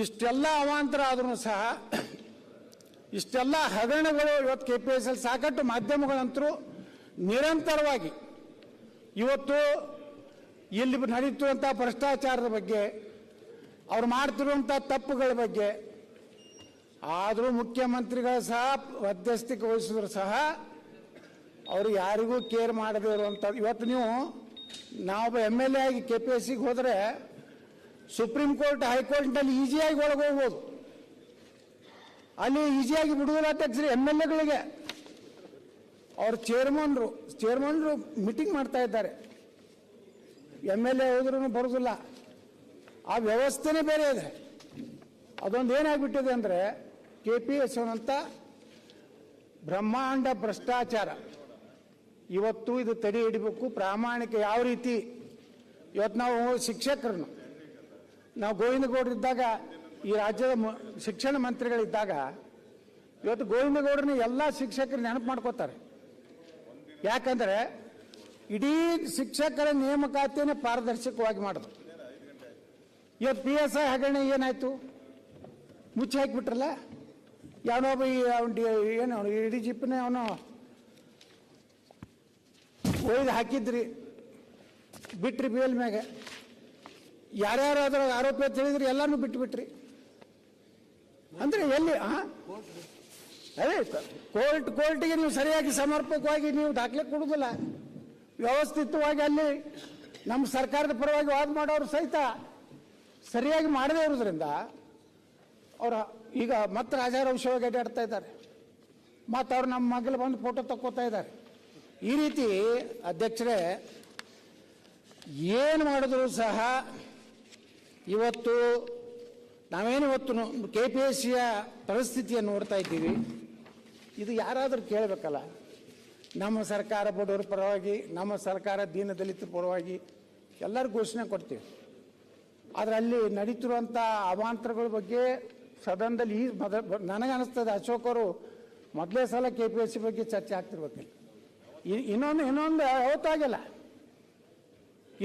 ಇಷ್ಟೆಲ್ಲ ಅವಾಂತರ ಆದ್ರೂ ಸಹ ಇಷ್ಟೆಲ್ಲ ಹಗರಣಗಳು ಇವತ್ತು KPSL ಸಾಕಷ್ಟು ಮಾಧ್ಯಮಗಳಂತರೂ ನಿರಂತರವಾಗಿ ಇವತ್ತು ಇಲ್ಲಿ ನಡೀತಿರುವಂಥ ಭ್ರಷ್ಟಾಚಾರದ ಬಗ್ಗೆ ಅವ್ರು ಮಾಡ್ತಿರುವಂಥ ತಪ್ಪುಗಳ ಬಗ್ಗೆ ಆದರೂ ಮುಖ್ಯಮಂತ್ರಿಗಳು ಸಹ ಮಧ್ಯಸ್ಥಿಕೆ ವಹಿಸಿದ್ರು ಸಹ ಅವರು ಯಾರಿಗೂ ಕೇರ್ ಮಾಡದೇ ಇರುವಂಥದ್ದು. ಇವತ್ತು ನಾವು MLA ಆಗಿ KPSCಗೆ ಹೋದರೆ ಸುಪ್ರೀಂ ಕೋರ್ಟ್ ಹೈಕೋರ್ಟ್ನಲ್ಲಿ ಈಸಿಯಾಗಿ ಒಳಗೆ ಹೋಗ್ಬೋದು. ಅಲ್ಲಿ ಈಸಿಯಾಗಿ ಬಿಡುವುದಿಲ್ಲ ಅಧ್ಯಕ್ಷರು. MLAಗಳಿಗೆ ಅವ್ರ ಚೇರ್ಮನ್ರು ಮೀಟಿಂಗ್ ಮಾಡ್ತಾ ಇದ್ದಾರೆ. MLA ಹೋದ್ರೂ ಬರೋದಿಲ್ಲ. ಆ ವ್ಯವಸ್ಥೆನೇ ಬೇರೆ ಇದೆ. ಅದೊಂದು ಏನಾಗ್ಬಿಟ್ಟಿದೆ ಅಂದರೆ KPSC ಅಂತ ಬ್ರಹ್ಮಾಂಡ ಭ್ರಷ್ಟಾಚಾರ. ಇವತ್ತು ಇದು ತಡೆ ಹಿಡಿಬೇಕು. ಪ್ರಾಮಾಣಿಕ ಯಾವ ರೀತಿ ಇವತ್ತು ನಾವು ಶಿಕ್ಷಕರನ್ನು ನಾವು ಗೋವಿಂದಗೌಡರಿದ್ದಾಗ ಈ ರಾಜ್ಯದ ಶಿಕ್ಷಣ ಮಂತ್ರಿಗಳಿದ್ದಾಗ ಇವತ್ತು ಗೋವಿಂದಗೌಡರನ್ನ ಎಲ್ಲ ಶಿಕ್ಷಕರು ನೆನಪು ಮಾಡ್ಕೋತಾರೆ. ಯಾಕಂದರೆ ಇಡೀ ಶಿಕ್ಷಕರ ನೇಮಕಾತಿಯನ್ನು ಪಾರದರ್ಶಕವಾಗಿ ಮಾಡಿದ್ರು. ಇವತ್ತು PSI ಹಗರಣ ಏನಾಯಿತು? ಮುಚ್ಚಿ ಹಾಕಿಬಿಟ್ರಲ್ಲ. ಯಾವನೊಬ್ಬ ಏನು ಇಡೀ ಜಿಪ್ಪನೇ ಅವನು ಒಯ್ದು ಹಾಕಿದ್ರಿ, ಬಿಟ್ರಿ ಬೇಲ್ ಮ್ಯಾಗ. ಯಾರ್ಯಾರು ಅದರ ಆರೋಪ ತಿಳಿದ್ರಿ ಎಲ್ಲಾನು ಬಿಟ್ಬಿಟ್ರಿ. ಅಂದರೆ ಎಲ್ಲಿ ಅದೇ ಕೋರ್ಟ್ಗೆ ನೀವು ಸರಿಯಾಗಿ ಸಮರ್ಪಕವಾಗಿ ನೀವು ದಾಖಲೆ ಕೊಡುವುದಿಲ್ಲ. ವ್ಯವಸ್ಥಿತವಾಗಿ ಅಲ್ಲಿ ನಮ್ಮ ಸರ್ಕಾರದ ಪರವಾಗಿ ವಾದ ಮಾಡೋರು ಸಹಿತ ಸರಿಯಾಗಿ ಮಾಡದೇ ಇರೋದ್ರಿಂದ ಅವರ ಈಗ ಮತ್ತೆ ರಾಜಾರೋಷವಾಗಿ ಅಡ್ಡಾಡ್ತಾ ಇದ್ದಾರೆ. ಮತ್ತು ಅವ್ರು ನಮ್ಮ ಮಗಳು ಬಂದು ಫೋಟೋ ತಕ್ಕೋತಾ ಇದ್ದಾರೆ. ಈ ರೀತಿ ಅಧ್ಯಕ್ಷರೇ ಏನು ಮಾಡಿದ್ರು ಸಹ ಇವತ್ತು ನಾವೇನಿವತ್ತು KPSCಯ ಪರಿಸ್ಥಿತಿಯನ್ನು ನೋಡ್ತಾ ಇದ್ದೀವಿ. ಇದು ಯಾರಾದರೂ ಕೇಳಬೇಕಲ್ಲ. ನಮ್ಮ ಸರ್ಕಾರ ಬಡವರ ಪರವಾಗಿ, ನಮ್ಮ ಸರ್ಕಾರ ದೀನದಲಿತರ ಪರವಾಗಿ ಎಲ್ಲರೂ ಘೋಷಣೆ ಕೊಡ್ತೀವಿ. ಆದರೆ ಅಲ್ಲಿ ನಡೀತಿರುವಂಥ ಅವಾಂತರಗಳ ಬಗ್ಗೆ ಸದನದಲ್ಲಿ ನನಗನ್ನಿಸ್ತದೆ ಅಶೋಕ್ ಅವರು ಮೊದಲೇ ಸಲ KPSC ಬಗ್ಗೆ ಚರ್ಚೆ ಆಗ್ತಿರ್ಬೇಕಿಲ್ಲ. ಇನ್ನೊಂದು ಯಾವತ್ತಾಗಿಲ್ಲ.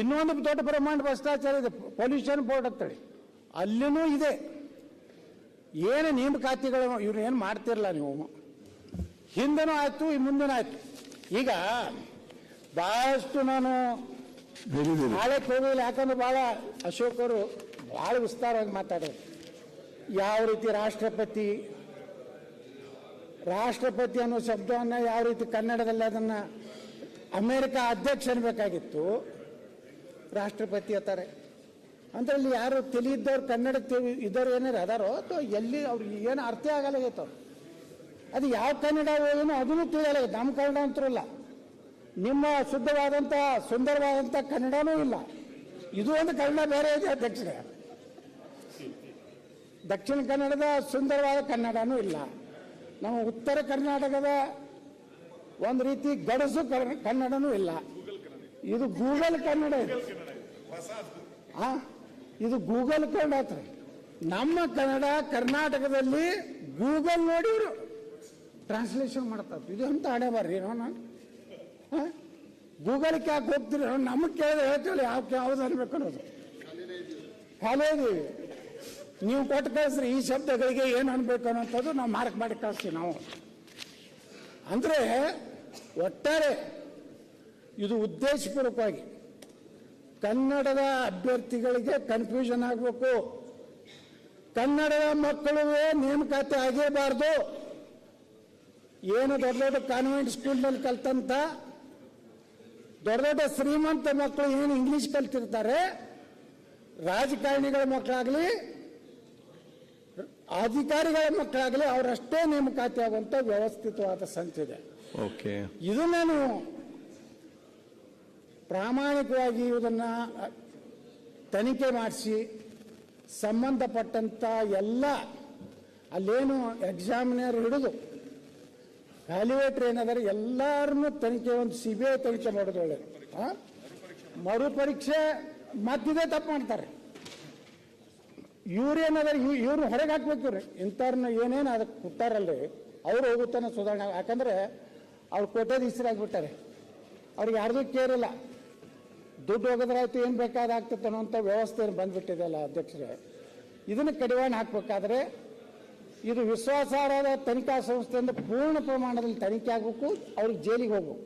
ಇನ್ನೊಂದು ದೊಡ್ಡ ಬ್ರಹ್ಮಾಂಡ ಭ್ರಷ್ಟಾಚಾರ ಇದೆ, ಪೊಲ್ಯೂಷನ್ ಬೋರ್ಡ್ ಅಂತೇಳಿ. ಅಲ್ಲಿನೂ ಇದೆ. ಏನು ನೇಮಕಾತಿಗಳು ಇವ್ರು ಏನು ಮಾಡ್ತಿರಲ್ಲ ನೀವು. ಹಿಂದನೂ ಆಯಿತು, ಮುಂದನೂ ಆಯಿತು. ಈಗ ಭಾಳಷ್ಟು ನಾನು ನಾಳೆ ಹೋಗಿಲ್ಲ. ಯಾಕಂದ್ರೆ ಭಾಳ ಅಶೋಕ್ ಅವರು ಭಾಳ ವಿಸ್ತಾರವಾಗಿ ಮಾತಾಡೋದು. ಯಾವ ರೀತಿ ರಾಷ್ಟ್ರಪತಿ ಅನ್ನೋ ಶಬ್ದವನ್ನು ಯಾವ ರೀತಿ ಕನ್ನಡದಲ್ಲಿ ಅದನ್ನು ಅಮೇರಿಕ ಅಧ್ಯಕ್ಷ ಅನ್ಬೇಕಾಗಿತ್ತು, ರಾಷ್ಟ್ರಪತಿ ಅಂತಾರೆ. ಅಂದ್ರೆ ಅಲ್ಲಿ ಯಾರು ತಿಳಿಯಿದ್ದವ್ರು ಕನ್ನಡ ಇದ್ದವ್ರು ಏನಾರು ಅದಾರೋ ಅಥವಾ ಎಲ್ಲಿ ಅವ್ರಿಗೆ ಏನು ಅರ್ಥ ಆಗಲಾಗೈತವ್ರು. ಅದು ಯಾವ ಕನ್ನಡ ಏನೋ ಅದನ್ನು ತಿಳಿಯಲ್ಲ. ನಮ್ಮ ಕನ್ನಡ ಅಂತರಲ್ಲ, ನಿಮ್ಮ ಶುದ್ಧವಾದಂಥ ಸುಂದರವಾದಂಥ ಕನ್ನಡನೂ ಇಲ್ಲ. ಇದು ಒಂದು ಕನ್ನಡ ಬೇರೆ ಇದೆ ಅಧ್ಯಕ್ಷರೇ. ದಕ್ಷಿಣ ಕನ್ನಡದ ಸುಂದರವಾದ ಕನ್ನಡನೂ ಇಲ್ಲ. ನಮ್ಮ ಉತ್ತರ ಕರ್ನಾಟಕದ ಒಂದು ರೀತಿ ಗಡಸು ಕನ್ನಡನೂ ಇಲ್ಲ. ಇದು ಗೂಗಲ್ ಕನ್ನಡ ಇದೆ. ಇದು ಗೂಗಲ್ ಕನ್ನಡ. ನಮ್ಮ ಕನ್ನಡ ಕರ್ನಾಟಕದಲ್ಲಿ ಗೂಗಲ್ ನೋಡಿ ಇವರು ಟ್ರಾನ್ಸ್ಲೇಷನ್ ಮಾಡ್ತಾರೆ. ಇದು ಅಂತ ಹಣೆ ಬರ್ರಿ ನಾನು ಗೂಗಲ್ಗೆ ಯಾಕೆ ಹೋಗ್ತೀರಿ? ನಮಗೆ ಕೇಳಿದ್ರೆ ಹೇಳ್ತೀವಿ ಯಾವ್ದು ಅನ್ಬೇಕು ಅನ್ನೋದು. ಖಾಲಿ ಇದೀವಿ. ನೀವು ಕೊಟ್ಟು ಕಳಿಸ್ರಿ ಈ ಶಬ್ದಗಳಿಗೆ ಏನು ಅನ್ಬೇಕು ಅನ್ನೋಂಥದ್ದು ನಾವು ಮಾರ್ಕ್ ಮಾಡಿ ಕಳಿಸ್ತೀವಿ ನಾವು. ಅಂದರೆ ಒಟ್ಟಾರೆ ಇದು ಉದ್ದೇಶಪೂರ್ವಕವಾಗಿ ಕನ್ನಡದ ಅಭ್ಯರ್ಥಿಗಳಿಗೆ ಕನ್ಫ್ಯೂಷನ್ ಆಗಬೇಕು. ಕನ್ನಡದ ಮಕ್ಕಳಿಗೆ ನೇಮಕಾತಿ ಆಗೇಬಾರ್ದು. ಏನು ದೊಡ್ಡ ದೊಡ್ಡ ಕಾನ್ವೆಂಟ್ ಸ್ಕೂಲ್ನಲ್ಲಿ ಕಲ್ತಂತ ದೊಡ್ಡ ದೊಡ್ಡ ಶ್ರೀಮಂತ ಮಕ್ಕಳು ಏನು ಇಂಗ್ಲಿಷ್ ಕಲ್ತಿರ್ತಾರೆ, ರಾಜಕಾರಣಿಗಳ ಮಕ್ಕಳಾಗಲಿ ಅಧಿಕಾರಿಗಳ ಮಕ್ಕಳಾಗಲಿ ಅವರಷ್ಟೇ ನೇಮಕಾತಿ ಆಗುವಂಥ ವ್ಯವಸ್ಥಿತವಾದ ಸಂಚಿದೆ. ಇದು ನಾನು ಪ್ರಾಮಾಣಿಕವಾಗಿ ಇದನ್ನು ತನಿಖೆ ಮಾಡಿಸಿ ಸಂಬಂಧಪಟ್ಟಂಥ ಎಲ್ಲ ಅಲ್ಲೇನು ಎಕ್ಸಾಮಿನರ್ ಹಿಡಿದು ವ್ಯಾಲ್ಯೂಯೇಟರ್ ಏನಾದರೆ ಎಲ್ಲರನ್ನೂ ತನಿಖೆ ಒಂದು CBI ತನಿಖೆ ಮಾಡೋದು ಒಳ್ಳೆಯದು. ಮರುಪರೀಕ್ಷೆ ಮತ್ತಿದೆ ತಪ್ಪು ಮಾಡ್ತಾರೆ. ಇವ್ರೇನಾದ್ರೆ ಇವ್ರನ್ನ ಹೊರಗೆ ಹಾಕ್ಬೇಕು. ಇವ್ರಿ ಇಂಥವ್ರನ್ನ ಏನೇನು ಅದಕ್ಕೆ ಕೊಟ್ಟಾರಲ್ರಿ ಅವ್ರು ಹೋಗುತ್ತಾನೆ ಸುಧಾರಣೆ. ಯಾಕಂದರೆ ಅವ್ರು ಕೋಟ್ಯಾಧೀಶರಾಗ್ಬಿಟ್ಟಾರೆ. ಅವ್ರಿಗೆ ಯಾರ್ದು ಕೇರಿಲ್ಲ. ದುಡ್ಡು ಹೋಗೋದ್ರಾಯ್ತು, ಏನು ಬೇಕಾದಾಗ್ತದೆ ಅನ್ನೋಂಥ ವ್ಯವಸ್ಥೆ ಬಂದುಬಿಟ್ಟಿದೆ ಅಲ್ಲ ಅಧ್ಯಕ್ಷರೇ. ಇದನ್ನು ಕಡಿವಾಣ ಹಾಕಬೇಕಾದ್ರೆ ಇದು ವಿಶ್ವಾಸಾರ್ಹದ ತನಿಖಾ ಸಂಸ್ಥೆಯಿಂದ ಪೂರ್ಣ ಪ್ರಮಾಣದಲ್ಲಿ ತನಿಖೆ ಆಗಬೇಕು, ಅವ್ರಿಗೆ ಜೈಲಿಗೆ ಹೋಗ್ಬೇಕು.